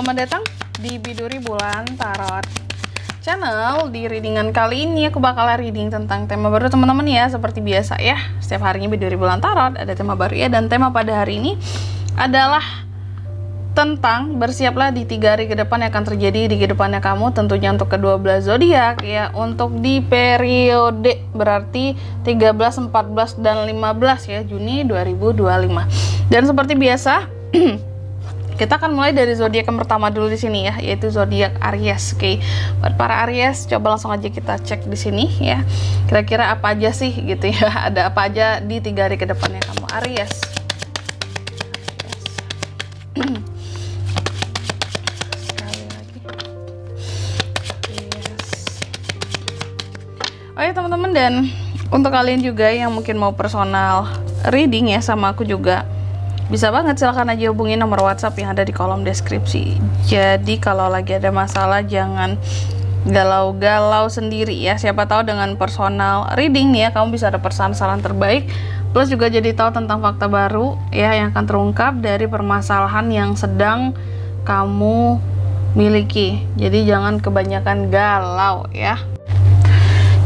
Selamat datang di Biduri Bulan Tarot Channel. Di readingan kali ini aku bakalan reading tentang tema baru teman-teman ya. Seperti biasa ya, setiap harinya Biduri Bulan Tarot ada tema baru ya. Dan tema pada hari ini adalah tentang bersiaplah di 3 hari ke depan yang akan terjadi di kehidupannya kamu, tentunya untuk ke-12 zodiak ya. Untuk di periode berarti 13, 14 dan 15 ya, Juni 2025. Dan seperti biasa kita akan mulai dari zodiak yang pertama dulu di sini ya, yaitu zodiak Aries. Oke, buat para Aries, coba langsung aja kita cek di sini ya. Kira-kira apa aja sih gitu ya? Ada apa aja di 3 hari ke depannya kamu Aries? Sekali lagi. Oke teman-teman, dan untuk kalian juga yang mungkin mau personal reading ya sama aku juga, bisa banget, silahkan aja hubungi nomor WhatsApp yang ada di kolom deskripsi. Jadi kalau lagi ada masalah jangan galau-galau sendiri ya. Siapa tahu dengan personal reading nih ya, kamu bisa dapat saran-saran terbaik. Plus juga jadi tahu tentang fakta baru ya yang akan terungkap dari permasalahan yang sedang kamu miliki. Jadi jangan kebanyakan galau ya.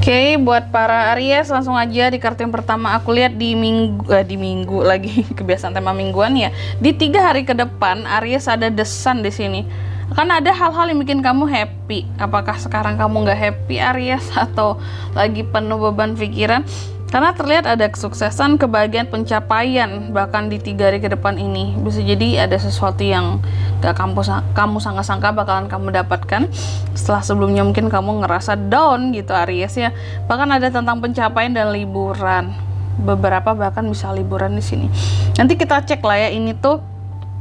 Oke, buat para Aries langsung aja di kartu yang pertama aku lihat di minggu lagi kebiasaan tema mingguan ya. Di 3 hari ke depan Aries ada desan di sini. Kan ada hal-hal yang bikin kamu happy. Apakah sekarang kamu nggak happy Aries atau lagi penuh beban pikiran? Karena terlihat ada kesuksesan, kebahagiaan, pencapaian bahkan di 3 hari ke depan ini. Bisa jadi ada sesuatu yang gak kamu sangka-sangka bakalan kamu dapatkan setelah sebelumnya mungkin kamu ngerasa down gitu Aries ya. Bahkan ada tentang pencapaian dan liburan. Beberapa bahkan bisa liburan di sini. Nanti kita cek lah ya, ini tuh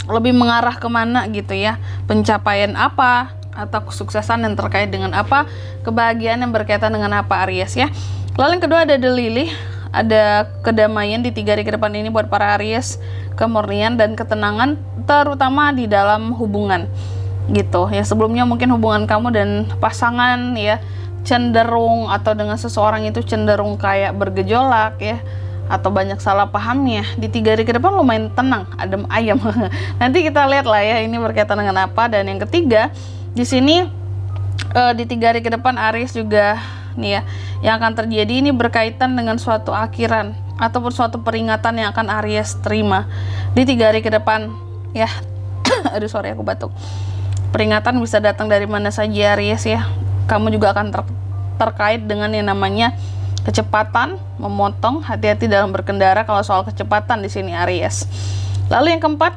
lebih mengarah kemana gitu ya. Pencapaian apa atau kesuksesan yang terkait dengan apa, kebahagiaan yang berkaitan dengan apa Aries ya. Lalu yang kedua ada The Lily, ada kedamaian di 3 hari ke depan ini buat para Aries, kemurnian dan ketenangan terutama di dalam hubungan gitu ya. Sebelumnya mungkin hubungan kamu dan pasangan ya cenderung, atau dengan seseorang itu cenderung kayak bergejolak ya, atau banyak salah pahamnya. Di 3 hari ke depan lumayan tenang, adem ayam. Nanti kita lihat lah ya ini berkaitan dengan apa. Dan yang ketiga di sini di 3 hari ke depan Aries juga nih ya, yang akan terjadi ini berkaitan dengan suatu akhiran ataupun suatu peringatan yang akan Aries terima di 3 hari ke depan ya. Aduh sorry aku batuk. Peringatan bisa datang dari mana saja Aries ya. Kamu juga akan terkait dengan yang namanya kecepatan, memotong, hati-hati dalam berkendara kalau soal kecepatan di sini Aries. Lalu yang keempat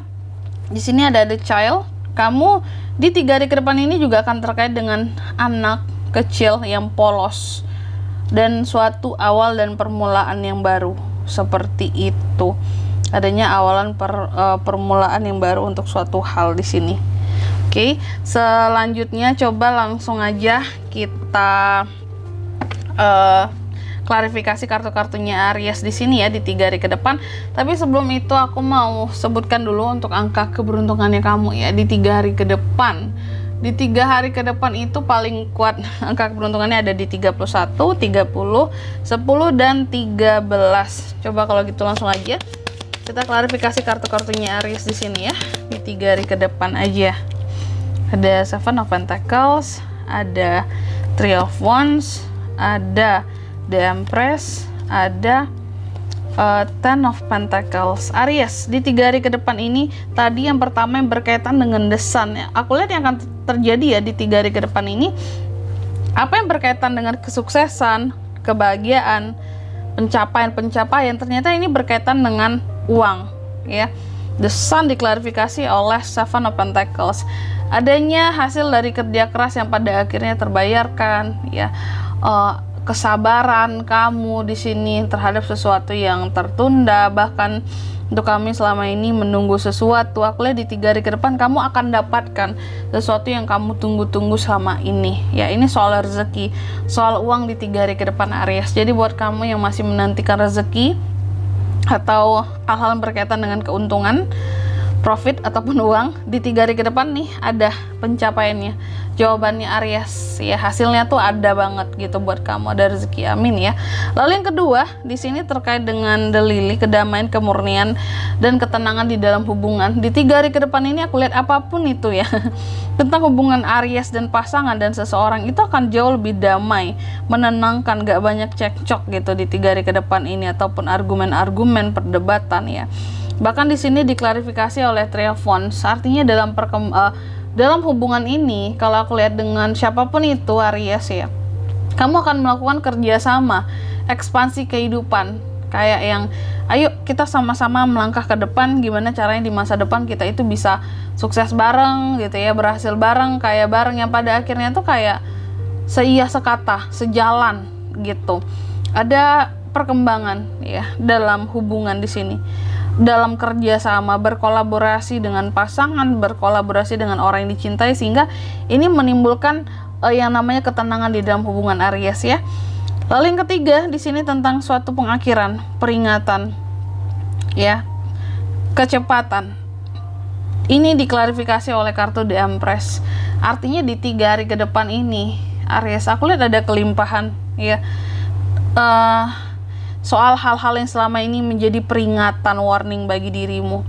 di sini ada The Child. Kamu di 3 hari ke depan ini juga akan terkait dengan anak kecil yang polos dan suatu awal dan permulaan yang baru, seperti itu. Adanya awalan permulaan yang baru untuk suatu hal di sini. Oke, selanjutnya coba langsung aja kita klarifikasi kartu-kartunya Aries di sini ya di 3 hari ke depan. Tapi sebelum itu aku mau sebutkan dulu untuk angka keberuntungannya kamu ya di 3 hari ke depan. Di 3 hari ke depan itu paling kuat angka keberuntungannya ada di 31, 30, 10 dan 13. Coba kalau gitu langsung aja kita klarifikasi kartu-kartunya Aries di sini ya di 3 hari ke depan aja. Ada 7 of Pentacles, ada 3 of Wands, ada The Empress, ada 10 of Pentacles. Aries di 3 hari ke depan ini, tadi yang pertama yang berkaitan dengan The Sun ya. Aku lihat yang akan terjadi ya di 3 hari ke depan ini, apa yang berkaitan dengan kesuksesan, kebahagiaan, pencapaian, ternyata ini berkaitan dengan uang ya. The Sun diklarifikasi oleh 7 of Pentacles. Adanya hasil dari kerja keras yang pada akhirnya terbayarkan ya. Kesabaran kamu di sini terhadap sesuatu yang tertunda, bahkan untuk kami selama ini menunggu sesuatu. Aku lihat di 3 hari ke depan kamu akan dapatkan sesuatu yang kamu tunggu-tunggu selama ini ya. Ini soal rezeki, soal uang di 3 hari ke depan Aries. Jadi buat kamu yang masih menantikan rezeki atau hal-hal yang berkaitan dengan keuntungan, profit ataupun uang. Di 3 hari ke depan nih ada pencapaiannya, jawabannya Aries ya, hasilnya tuh ada banget gitu buat kamu, ada rezeki, amin ya. Lalu yang kedua di sini terkait dengan The Lily, kedamaian, kemurnian dan ketenangan di dalam hubungan. Di 3 hari ke depan ini aku lihat apapun itu ya tentang hubungan Aries dan pasangan dan seseorang itu akan jauh lebih damai, menenangkan, gak banyak cekcok gitu di 3 hari ke depan ini ataupun argumen-argumen perdebatan ya. Bahkan di sini diklarifikasi oleh Three of Wands, artinya dalam hubungan ini kalau aku lihat dengan siapapun itu Aries ya, kamu akan melakukan kerjasama, ekspansi kehidupan, kayak yang ayo kita sama-sama melangkah ke depan, gimana caranya di masa depan kita itu bisa sukses bareng gitu ya, berhasil bareng, kaya bareng, yang pada akhirnya tuh kayak seia sekata, sejalan gitu. Ada perkembangan ya dalam hubungan di sini, dalam kerjasama, berkolaborasi dengan pasangan, berkolaborasi dengan orang yang dicintai, sehingga ini menimbulkan yang namanya ketenangan di dalam hubungan Aries ya. Lalu yang ketiga di sini tentang suatu pengakhiran, peringatan ya, kecepatan. Ini diklarifikasi oleh kartu The Empress, artinya di 3 hari ke depan ini Aries, aku lihat ada kelimpahan ya, soal hal-hal yang selama ini menjadi peringatan, warning bagi dirimu.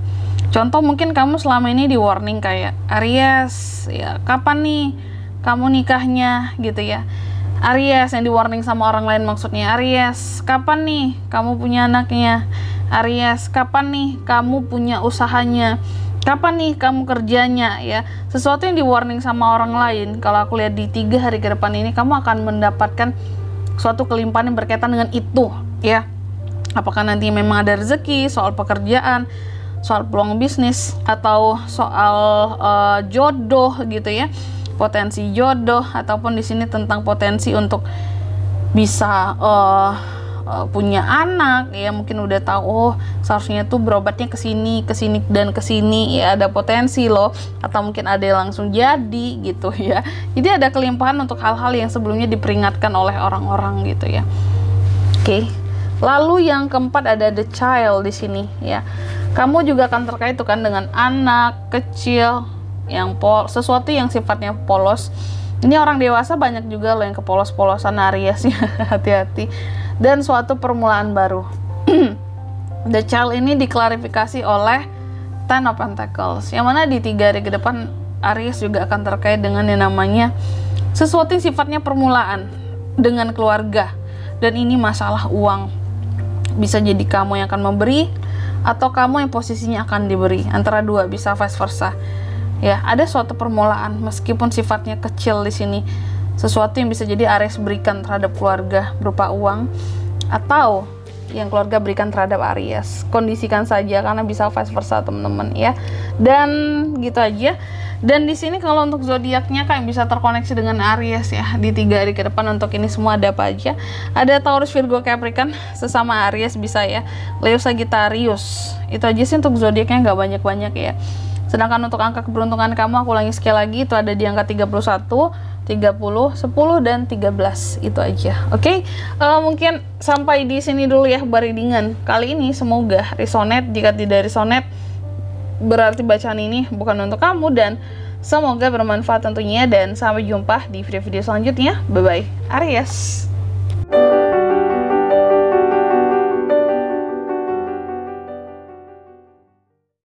Contoh, mungkin kamu selama ini di warning kayak Aries ya, kapan nih kamu nikahnya gitu ya. Aries yang di warning sama orang lain, maksudnya Aries, kapan nih kamu punya anaknya. Aries, kapan nih kamu punya usahanya, kapan nih kamu kerjanya ya. Sesuatu yang di warning sama orang lain, kalau aku lihat di 3 hari ke depan ini kamu akan mendapatkan suatu kelimpahan yang berkaitan dengan itu ya. Apakah nanti memang ada rezeki, soal pekerjaan, soal peluang bisnis, atau soal jodoh gitu ya, potensi jodoh, ataupun di sini tentang potensi untuk bisa punya anak ya, mungkin udah tahu oh seharusnya tuh berobatnya ke sini dan ke sini ya, ada potensi loh, atau mungkin ada yang langsung jadi gitu ya. Jadi ada kelimpahan untuk hal-hal yang sebelumnya diperingatkan oleh orang-orang gitu ya. Oke. Lalu yang keempat ada The Child di sini ya. Kamu juga akan terkait tuh kan dengan anak kecil yang sesuatu yang sifatnya polos. Ini orang dewasa banyak juga loh yang kepolos-polosan Aries ya, hati-hati. Dan suatu permulaan baru. The Child ini diklarifikasi oleh Ten of Pentacles, yang mana di 3 hari ke depan Aries juga akan terkait dengan yang namanya sesuatu yang sifatnya permulaan dengan keluarga. Dan ini masalah uang. Bisa jadi kamu yang akan memberi atau kamu yang posisinya akan diberi, antara dua, bisa vice versa ya. Ada suatu permulaan meskipun sifatnya kecil di sini, sesuatu yang bisa jadi Aries berikan terhadap keluarga berupa uang, atau yang keluarga berikan terhadap Aries. Kondisikan saja karena bisa vice versa teman-teman ya. Dan gitu aja. Dan di sini kalau untuk zodiaknya kayak bisa terkoneksi dengan Aries ya di 3 hari ke depan. Untuk ini semua ada apa aja? Ada Taurus, Virgo, Capricorn, sesama Aries bisa ya. Leo, Sagittarius. Itu aja sih untuk zodiaknya, nggak banyak-banyak ya. Sedangkan untuk angka keberuntungan kamu, aku ulangi sekali lagi, itu ada di angka 31, 30, 10, dan 13. Itu aja. Oke, mungkin sampai di sini dulu ya readingan kali ini. Semoga resonate. Jika tidak resonate, berarti bacaan ini bukan untuk kamu, dan semoga bermanfaat tentunya. Dan sampai jumpa di video-video selanjutnya. Bye-bye Aries.